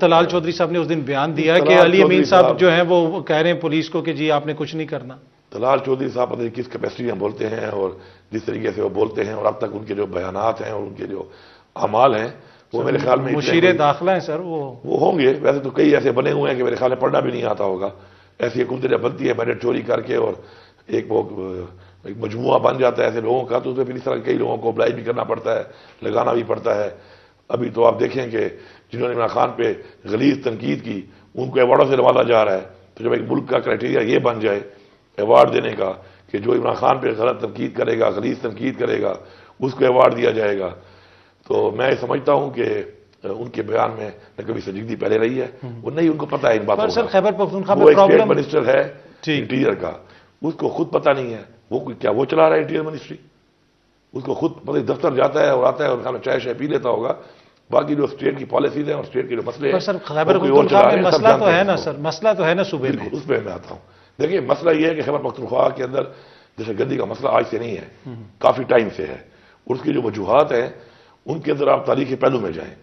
طلال چودھری صاحب نے اس دن بیان دیا کہ علی امین صاحب جو ہیں وہ کہہ رہے ہیں پولیس کو کہ جی آپ نے کچھ نہیں کرنا. طلال چودھری صاحب پتہ نہیں کس کیپیسٹی میں بولتے ہیں اور جس طریقے سے وہ بولتے ہیں، اور اب تک ان کے جو بیانات ہیں اور ان کے جو اعمال ہیں وہ میرے خیال میں مشیر داخلہ ہیں سر وہ ہوں گے. ویسے تو کئی ایسے بنے ہوئے ہیں کہ میرے خیال میں پڑھنا بھی نہیں آتا ہوگا. ایسی حکومت جب بنتی ہے بجٹ چوری کر کے اور ایک مجموعہ بن جاتا ہے ایسے لوگوں کا، تو اس میں پھر اس طرح کئی لوگوں کو اپلائی بھی کرنا پڑتا ہے، لگانا بھی پڑتا ہے. ابھی تو آپ دیکھیں کہ جنہوں نے عمران خان پہ غلیظ تنقید کی ان کو ایوارڈوں سے نوازا جا رہا ہے. تو جب ایک ملک کا کرائٹیریا یہ بن جائے ایوارڈ دینے کا کہ جو عمران خان پہ غلط تنقید کرے گا، غلیظ تنقید کرے گا، اس کو ایوارڈ دیا جائے گا، تو میں سمجھتا ہوں کہ ان کے بیان میں نہ کبھی سنجیدگی پہلے رہی ہے، وہ نہیں ان کو پتہ ہے ان باتوں کا. خیبر پختونخوا وہ میں ایک اسٹیٹ پرابلم منسٹر ہے انٹیریئر کا، اس کو خود پتہ نہیں ہے کیا وہ چلا رہا ہے انٹیریئر منسٹری. اس کو خود پتہ دفتر جاتا ہے اور آتا ہے اور چائے شائے پی لیتا ہوگا. باقی جو اسٹیٹ کی پالیسیز ہیں اور اسٹیٹ کے جو مسئلے ہیں سر خیبر پختونخوا میں مسئلہ تو ہے نا سر، مسئلہ تو ہے نا صوبے میں. اس پہ میں آتا ہوں. دیکھیے مسئلہ یہ ہے کہ خیبر پختونخوا کے اندر جیسے گندی کا مسئلہ آج سے نہیں ہے، کافی ٹائم سے ہے. اور اس کی جو وجوہات ہیں ان کے اندر آپ تاریخی پہلو میں جائیں